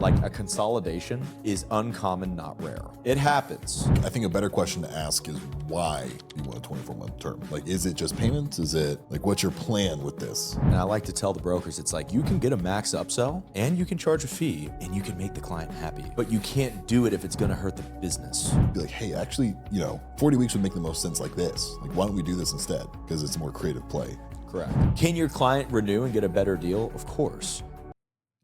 like a consolidation is uncommon, not rare. It happens. I think a better question to ask is why you want a 24-month term? Like, is it just payments? Is it like, what's your plan with this? And I like to tell the brokers, it's like you can get a max upsell and you can charge a fee and you can make the client happy, but you can't do it if it's going to hurt the business. Be like, hey, actually, 40 weeks would make the most sense like this. Like, why don't we do this instead? Because it's a more creative play. Correct. Can your client renew and get a better deal? Of course.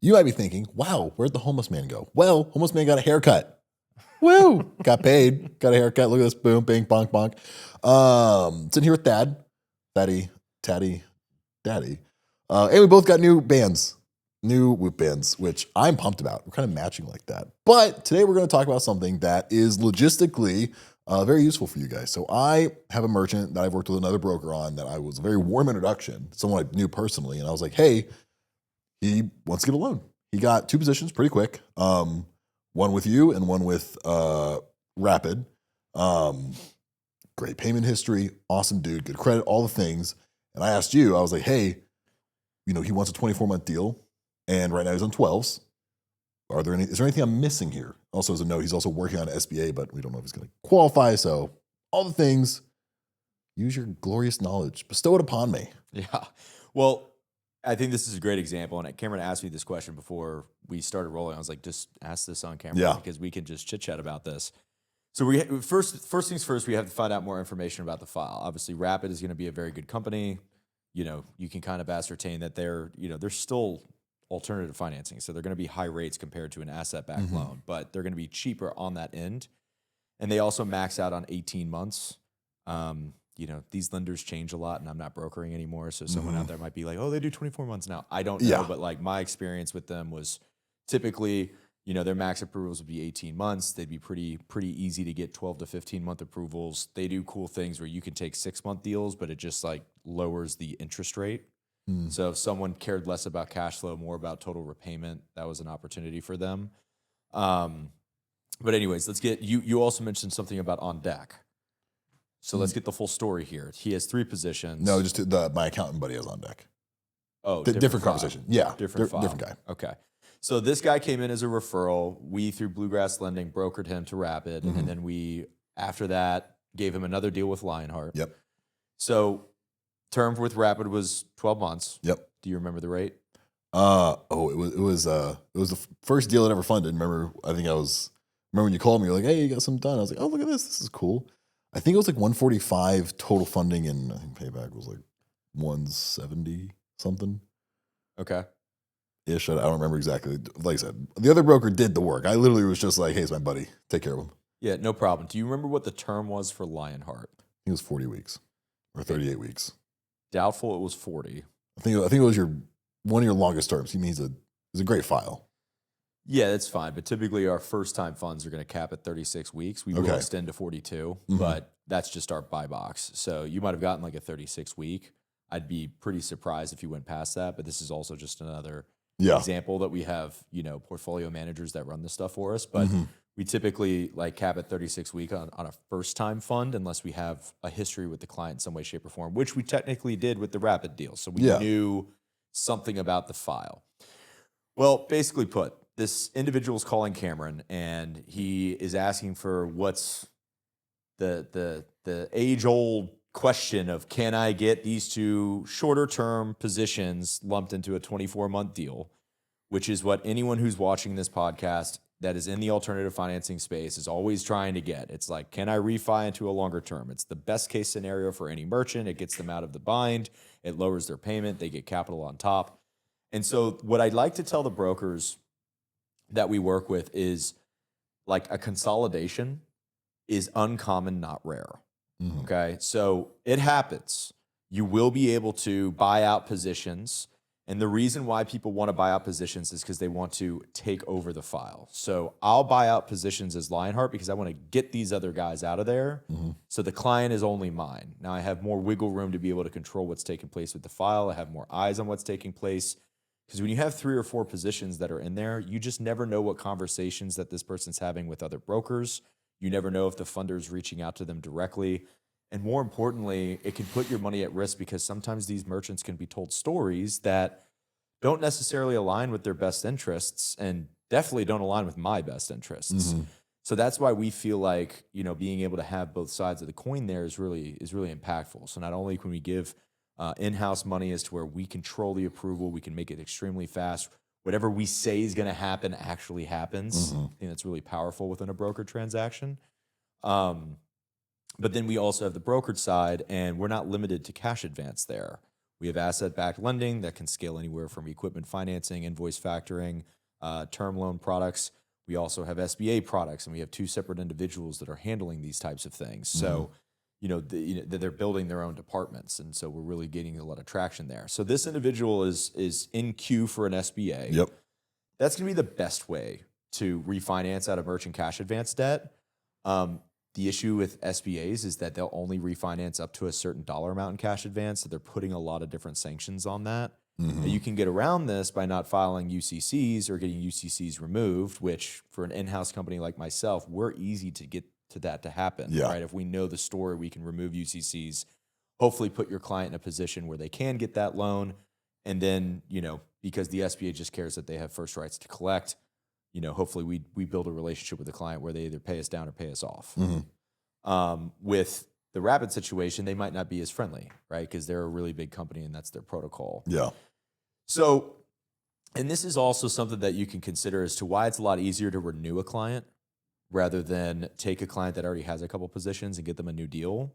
You might be thinking, wow, where'd the homeless man go? Well, homeless man got a haircut. Woo! Got paid, got a haircut. Look at this, boom, bing, bonk, bonk. Sitting here with Daddy. And we both got new Whoop bands, which I'm pumped about. We're kind of matching like that. But today we're going to talk about something that is logistically very useful for you guys. So I have a merchant that I've worked with another broker on that I was a very warm introduction, someone I knew personally. And I was like, hey, he wants to get a loan. He got 2 positions pretty quick. One with you and one with Rapid. Great payment history, awesome dude, good credit, all the things. And I asked you, I was like, hey, he wants a 24-month deal. And right now he's on 12s. Is there anything I'm missing here? Also, as a note, he's also working on SBA, but we don't know if he's going to qualify. So all the things, use your glorious knowledge, bestow it upon me. Yeah. Well, I think this is a great example. And Cameron asked me this question before we started rolling. I was like, just ask this on camera because we can just chit chat about this. So first things first, we have to find out more information about the file. Obviously, Rapid is going to be a very good company. You can kind of ascertain that they're still alternative financing. So they're going to be high rates compared to an asset-backed loan, but they're going to be cheaper on that end. And they also max out on 18 months. These lenders change a lot and I'm not brokering anymore. So someone out there might be like, oh, they do 24 months now. I don't know, but like my experience with them was typically, their max approvals would be 18 months. They'd be pretty easy to get 12 to 15 month approvals. They do cool things where you can take 6-month deals, but it just like lowers the interest rate. So if someone cared less about cash flow, more about total repayment, that was an opportunity for them. But anyways, let's get, you also mentioned something about on deck. So let's get the full story here. He has 3 positions. No, just my accountant buddy is on deck. Oh, different conversation. Yeah, different guy. Okay. So this guy came in as a referral. We, through Bluegrass Lending, brokered him to Rapid. And then we, after that, gave him another deal with Lionheart. Yep. So term with Rapid was 12 months. Yep. Do you remember the rate? It was the first deal I ever funded. Remember when you called me, you're like, hey, you got something done. I was like, oh, look at this. This is cool. I think it was like 145 total funding, and I think payback was like 170 something. Okay. Ish. I don't remember exactly. Like I said, the other broker did the work. I literally was just like, hey, it's my buddy. Take care of him. Yeah, no problem. Do you remember what the term was for Lionheart? I think it was 40 weeks or 38 weeks. Doubtful it was 40. I think it was one of your longest terms. He means it's a great file. Yeah, that's fine. But typically our first time funds are going to cap at 36 weeks. We will extend to 42, but that's just our buy box. So you might have gotten like a 36 week. I'd be pretty surprised if you went past that, but this is also just another example that we have, portfolio managers that run this stuff for us. But we typically like cap at 36 week on a first time fund unless we have a history with the client in some way, shape, or form, which we technically did with the Rapid deal. So we knew something about the file. Well, basically put, this individual is calling Cameron and he is asking for what's the age-old question of, can I get these 2 shorter term positions lumped into a 24-month deal, which is what anyone who's watching this podcast that is in the alternative financing space is always trying to get. It's like, can I refi into a longer term? It's the best case scenario for any merchant. It gets them out of the bind. It lowers their payment. They get capital on top. And so what I'd like to tell the brokers that we work with is like a consolidation is uncommon, not rare. Okay. So it happens. You will be able to buy out positions. And the reason why people want to buy out positions is because they want to take over the file. So I'll buy out positions as Lionheart because I want to get these other guys out of there. So the client is only mine. Now I have more wiggle room to be able to control what's taking place with the file. I have more eyes on what's taking place. Because when you have 3 or 4 positions that are in there, you just never know what conversations that this person's having with other brokers. You never know if the funder's reaching out to them directly. And more importantly, it can put your money at risk because sometimes these merchants can be told stories that don't necessarily align with their best interests. And definitely don't align with my best interests. So that's why we feel like, being able to have both sides of the coin there is really impactful. So not only can we give in-house money as to where we control the approval, we can make it extremely fast. Whatever we say is going to happen actually happens. I think that's really powerful within a broker transaction. But then we also have the brokerage side, and we're not limited to cash advance there. We have asset-backed lending that can scale anywhere from equipment financing, invoice factoring, term loan products. We also have SBA products, and we have 2 separate individuals that are handling these types of things. So, they're building their own departments, and so we're really getting a lot of traction there. So this individual is in queue for an SBA. Yep. That's going to be the best way to refinance out of merchant cash advance debt. The issue with SBAs is that they'll only refinance up to a certain dollar amount in cash advance, so they're putting a lot of different sanctions on that. Now, you can get around this by not filing UCCs or getting UCCs removed, which for an in-house company like myself, we're easy to get to that to happen, right? If we know the story, we can remove UCCs, hopefully put your client in a position where they can get that loan. And then, because the SBA just cares that they have first rights to collect, hopefully we build a relationship with the client where they either pay us down or pay us off. With the Rapid situation, they might not be as friendly, right? Because they're a really big company and that's their protocol. Yeah. So, and this is also something that you can consider as to why it's a lot easier to renew a client rather than take a client that already has a couple positions and get them a new deal.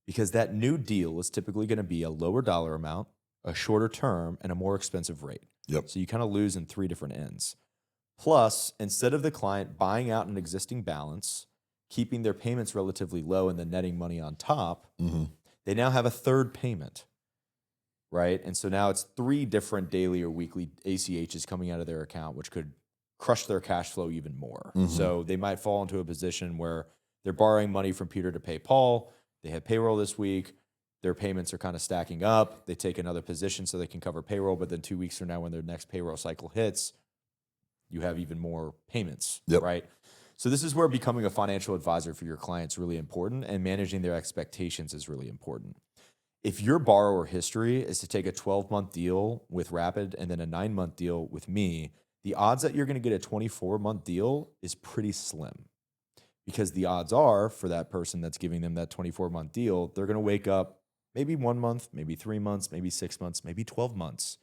Because that new deal is typically going to be a lower dollar amount, a shorter term, and a more expensive rate. Yep. So you kind of lose in 3 different ends. Plus, instead of the client buying out an existing balance, keeping their payments relatively low and then netting money on top, they now have a third payment, right? And so now it's 3 different daily or weekly ACHs coming out of their account, which could crush their cash flow even more. So they might fall into a position where they're borrowing money from Peter to pay Paul. They have payroll this week. Their payments are kind of stacking up. They take another position so they can cover payroll, but then 2 weeks from now when their next payroll cycle hits, you have even more payments, right? So this is where becoming a financial advisor for your clients is really important, and managing their expectations is really important. If your borrower history is to take a 12-month deal with Rapid and then a 9-month deal with me, the odds that you're going to get a 24-month deal is pretty slim, because the odds are for that person that's giving them that 24-month deal, they're going to wake up maybe 1 month, maybe 3 months, maybe 6 months, maybe 12 months,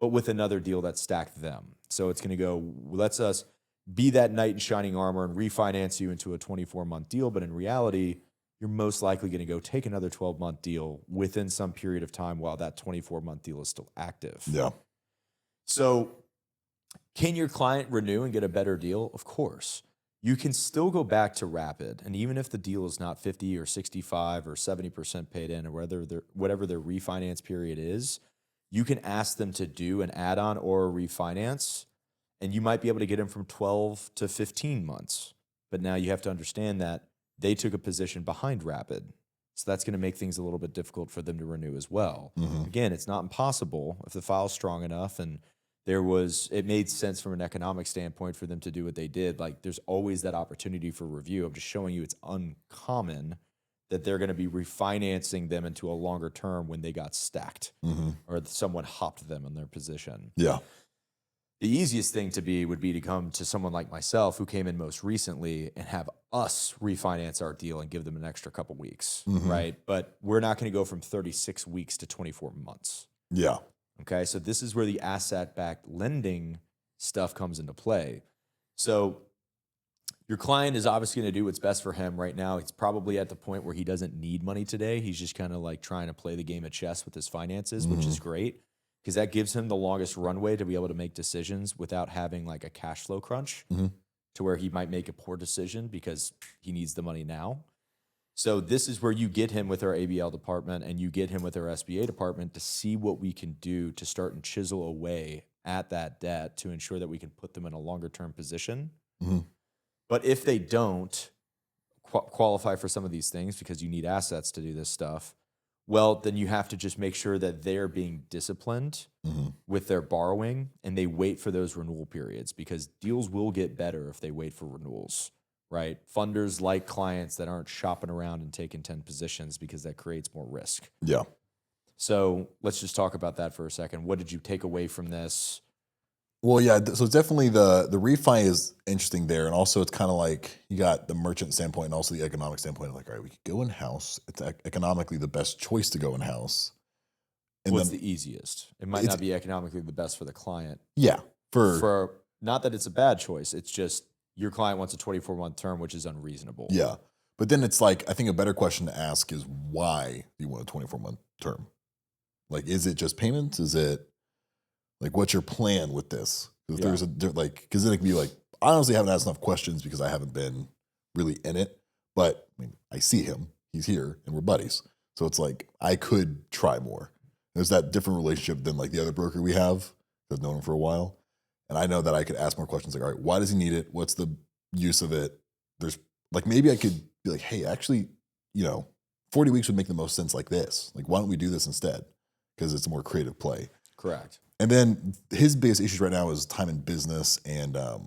but with another deal that stacked them. So it's going to go, let's us be that knight in shining armor and refinance you into a 24-month deal. But in reality, you're most likely going to go take another 12-month deal within some period of time while that 24-month deal is still active. Yeah. So can your client renew and get a better deal? Of course. You can still go back to Rapid, and even if the deal is not 50 or 65 or 70% paid in, or whatever their refinance period is, you can ask them to do an add-on or a refinance, and you might be able to get them from 12 to 15 months. But now you have to understand that they took a position behind Rapid, so that's going to make things a little bit difficult for them to renew as well. Again, it's not impossible if the file's strong enough and it made sense from an economic standpoint for them to do what they did. Like, there's always that opportunity for review. I'm just showing you it's uncommon that they're going to be refinancing them into a longer term when they got stacked or someone hopped them in their position. Yeah. The easiest thing would be to come to someone like myself who came in most recently and have us refinance our deal and give them an extra couple weeks, right? But we're not going to go from 36 weeks to 24 months. Yeah. Okay, so this is where the asset-backed lending stuff comes into play. So your client is obviously going to do what's best for him right now. He's probably at the point where he doesn't need money today. He's just kind of like trying to play the game of chess with his finances, which is great because that gives him the longest runway to be able to make decisions without having like a cash flow crunch to where he might make a poor decision because he needs the money now. So this is where you get him with our ABL department and you get him with our SBA department to see what we can do to start and chisel away at that debt to ensure that we can put them in a longer term position. But if they don't qualify for some of these things because you need assets to do this stuff, well, then you have to just make sure that they're being disciplined with their borrowing and they wait for those renewal periods, because deals will get better if they wait for renewals. Right? Funders like clients that aren't shopping around and taking 10 positions because that creates more risk. Yeah. So let's just talk about that for a second. What did you take away from this? Well, yeah. So it's definitely the refi is interesting there, and also it's kind of like you got the merchant standpoint and also the economic standpoint. Like, all right, we could go in house. It's economically the best choice to go in house, and What's then the easiest? It might it's not be economically the best for the client. yeah for For not that it's a bad choice. It's just your client wants a 24-month term, which is unreasonable. yeah. But then it's like I think a better question to ask is why do you want a 24-month term? Like, is it just payments? Is it like what's your plan with this? If Yeah. there's because then it can be like I honestly haven't asked enough questions because I haven't been really in it. But I mean, I see him, he's here, and we're buddies. So it's like I could try more. There's that different relationship than like the other broker we have that's known him for a while. And I know that I could ask more questions like, all right, why does he need it? What's the use of it? There's like maybe I could be like, hey, actually, 40 weeks would make the most sense like this. Like, why don't we do this instead? Because it's a more creative play. Correct. And then his biggest issues right now is time in business, and I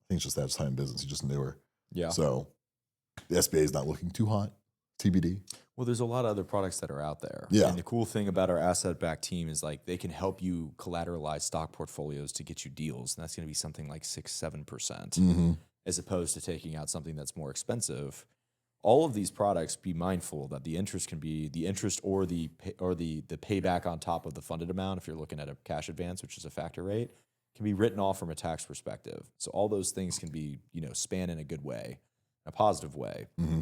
think it's just that it's time in business. He's just newer. Yeah. So the SBA is not looking too hot. TBD. Well, there's a lot of other products that are out there. Yeah. And the cool thing about our asset-backed team is like they can help you collateralize stock portfolios to get you deals. And that's going to be something like 6-7%, Mm-hmm. as opposed to taking out something that's more expensive. All of these products, be mindful that the interest can be the interest or the payback on top of the funded amount. If you're looking at a cash advance, which is a factor rate, can be written off from a tax perspective. So all those things can be, spanned in a good way, a positive way. Mm-hmm.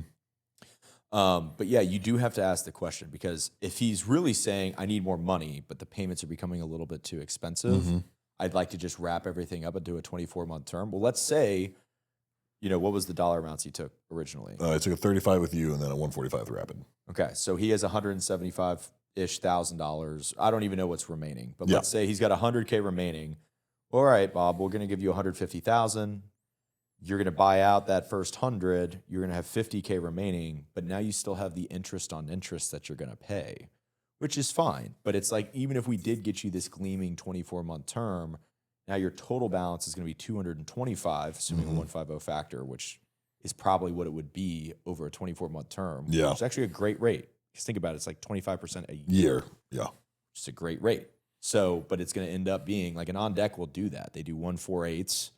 But yeah, you do have to ask the question, because if he's really saying, I need more money, but the payments are becoming a little bit too expensive, Mm-hmm. I'd like to just wrap everything up into a 24-month term. Well, let's say, what was the dollar amounts he took originally? I took a 35 with you and then a 145 with Rapid. Okay, so he has $175-ish thousand. I don't even know what's remaining, but Yeah. let's say he's got $100K remaining. All right, Bob, we're going to give you $150,000. You're going to buy out that first 100. You're going to have $50K remaining, but now you still have the interest on interest that you're going to pay, which is fine. But it's like, even if we did get you this gleaming 24-month term, now your total balance is going to be 225, assuming Mm-hmm. a 150 factor, which is probably what it would be over a 24-month term. Yeah. It's actually a great rate. Because think about it, it's like 25% a year. Year. Yeah. It's a great rate. So, but it's going to end up being like an on deck will do that. They do 148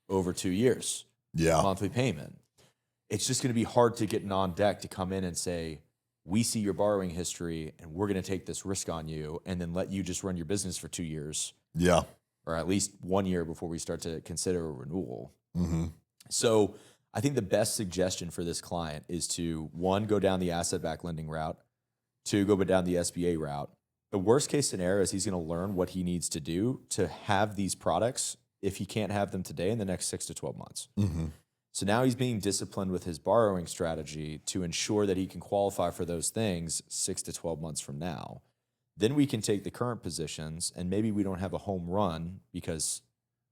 over 2 years, Yeah. monthly payment. It's just going to be hard to get an on deck to come in and say, we see your borrowing history and we're going to take this risk on you and then let you just run your business for 2 years, Yeah. or at least 1 year before we start to consider a renewal. Mm-hmm. So I think the best suggestion for this client is to, 1, go down the asset-backed lending route, 2, go down the SBA route. The worst case scenario is he's going to learn what he needs to do to have these products if he can't have them today in the next 6 to 12 months. Mm-hmm. So now he's being disciplined with his borrowing strategy to ensure that he can qualify for those things 6 to 12 months from now. Then we can take the current positions, and maybe we don't have a home run, because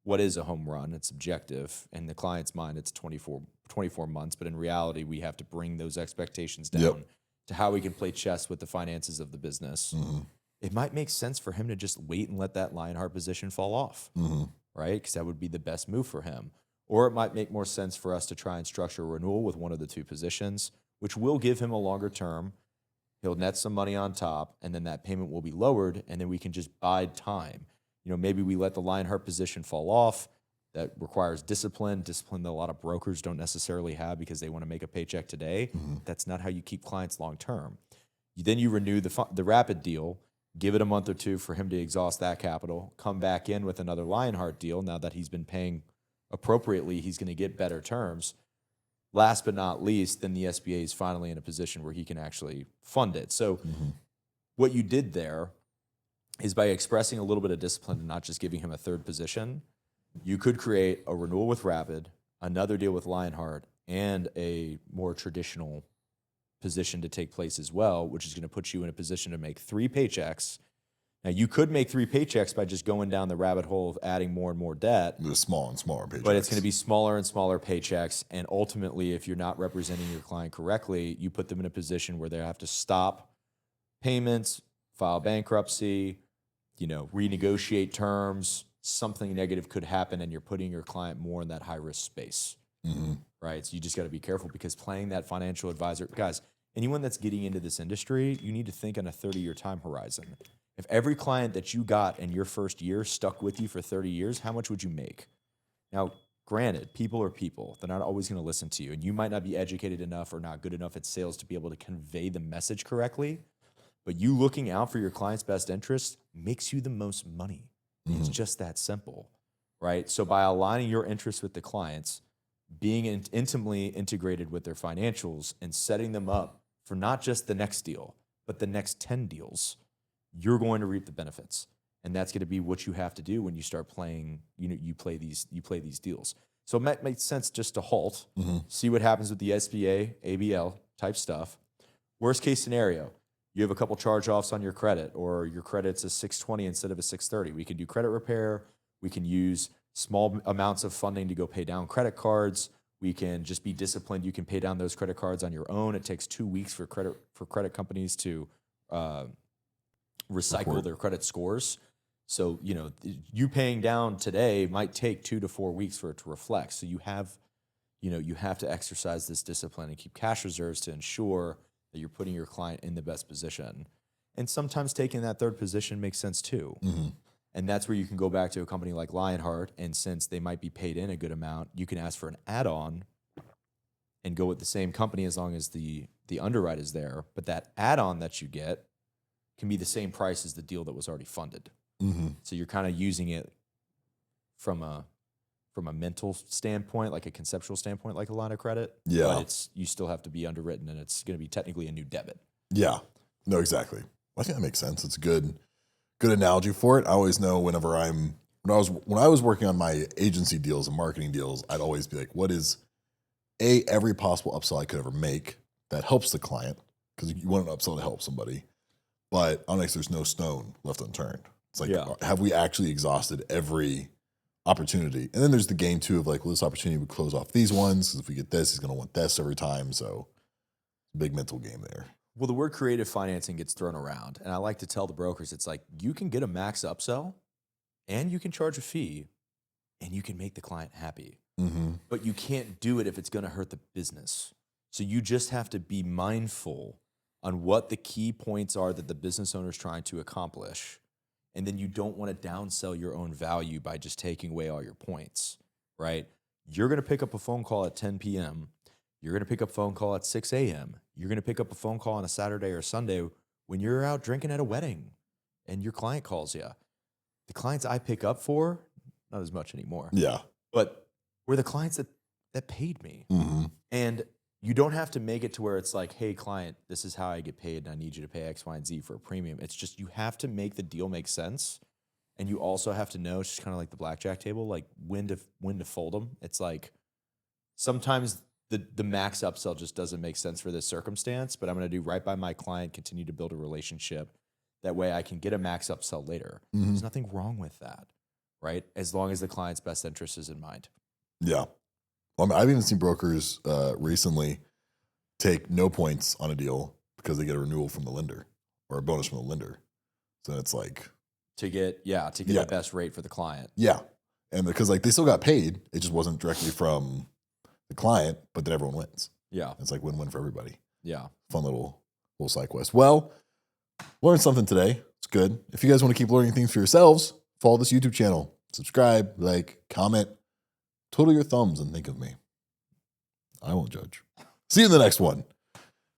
what is a home run? It's subjective. In the client's mind, it's 24 months, but in reality, we have to bring those expectations down Yep. to how we can play chess with the finances of the business. Mm-hmm. It might make sense for him to just wait and let that Lionheart position fall off, Mm-hmm. right? Because that would be the best move for him. Or it might make more sense for us to try and structure a renewal with one of the two positions, which will give him a longer term. He'll net some money on top, and then that payment will be lowered, and then we can just bide time. Maybe we let the Lionheart position fall off. That requires discipline that a lot of brokers don't necessarily have because they want to make a paycheck today. Mm-hmm. That's not how you keep clients long term. Then you renew the Rapid deal, give it a month or two for him to exhaust that capital, come back in with another Lionheart deal. Now that he's been paying appropriately, he's going to get better terms. Last but not least, then the SBA is finally in a position where he can actually fund it. So what you did there is, by expressing a little bit of discipline and not just giving him a third position, you could create a renewal with Rapid, another deal with Lionheart, and a more traditional position to take place as well, which is going to put you in a position to make 3 paychecks. Now, you could make 3 paychecks by just going down the rabbit hole of adding more and more debt. The small and smaller paychecks. But it's going to be smaller and smaller paychecks. And ultimately, if you're not representing your client correctly, you put them in a position where they have to stop payments, file bankruptcy, renegotiate terms. Something negative could happen, and you're putting your client more in that high-risk space, right? So you just got to be careful, because playing that financial advisor, guys, anyone that's getting into this industry, you need to think on a 30-year time horizon. If every client that you got in your first year stuck with you for 30 years, how much would you make? Now, granted, people are people. They're not always going to listen to you. And you might not be educated enough or not good enough at sales to be able to convey the message correctly. But you looking out for your client's best interest makes you the most money. It's just that simple, right? So by aligning your interests with the clients, being intimately integrated with their financials and setting them up for not just the next deal, but the next 10 deals, you're going to reap the benefits. And that's going to be what you have to do when you start playing, you play these deals. So it might make sense just to halt, see what happens with the SBA, ABL type stuff. Worst case scenario, you have a couple charge-offs on your credit, or your credit's a 620 instead of a 630. We can do credit repair. We can use small amounts of funding to go pay down credit cards. We can just be disciplined. You can pay down those credit cards on your own. It takes 2 weeks for credit companies to recycle their credit scores. So, you paying down today might take 2 to 4 weeks for it to reflect. So you have to exercise this discipline and keep cash reserves to ensure that you're putting your client in the best position. And sometimes taking that third position makes sense too. And that's where you can go back to a company like Lionheart, and since they might be paid in a good amount, you can ask for an add-on and go with the same company as long as the underwrite is there. But that add-on that you get can be the same price as the deal that was already funded. So you're kind of using it from a mental standpoint, like a conceptual standpoint, like a line of credit. Yeah. But you still have to be underwritten, and it's going to be technically a new debit. Yeah. No, exactly. I think that makes sense. It's a good analogy for it. I always know when I was working on my agency deals and marketing deals, I'd always be like, what is every possible upsell I could ever make that helps the client? Because you want an upsell to help somebody. But honestly, there's no stone left unturned. It's like, have we actually exhausted every opportunity? And then there's the game too of like, well, this opportunity would close off these ones, because if we get this, he's going to want this every time. So big mental game there. Well, the word creative financing gets thrown around, and I like to tell the brokers, it's like, you can get a max upsell and you can charge a fee and you can make the client happy, but you can't do it if it's going to hurt the business. So you just have to be mindful on what the key points are that the business owner is trying to accomplish. And then you don't want to downsell your own value by just taking away all your points, right? You're going to pick up a phone call at 10 p.m. You're going to pick up a phone call at 6 a.m. You're going to pick up a phone call on a Saturday or Sunday when you're out drinking at a wedding and your client calls you. The clients I pick up for, not as much anymore. Yeah. But were the clients that paid me. And you don't have to make it to where it's like, hey, client, this is how I get paid, and I need you to pay X, Y, and Z for a premium. It's just, you have to make the deal make sense. And you also have to know, it's just kind of like the blackjack table, like when to fold them. It's like sometimes the max upsell just doesn't make sense for this circumstance, but I'm going to do right by my client, continue to build a relationship. That way I can get a max upsell later. There's nothing wrong with that, right? As long as the client's best interest is in mind. Yeah. Well, I mean, I've even seen brokers recently take no points on a deal because they get a renewal from the lender or a bonus from the lender. So it's like to get the best rate for the client. Yeah. And because like they still got paid, it just wasn't directly from the client, but then everyone wins. Yeah. It's like win-win for everybody. Yeah. Fun little side quest. Well, learned something today. It's good. If you guys want to keep learning things for yourselves, follow this YouTube channel, subscribe, like, comment, twiddle your thumbs and think of me. I won't judge. See you in the next one.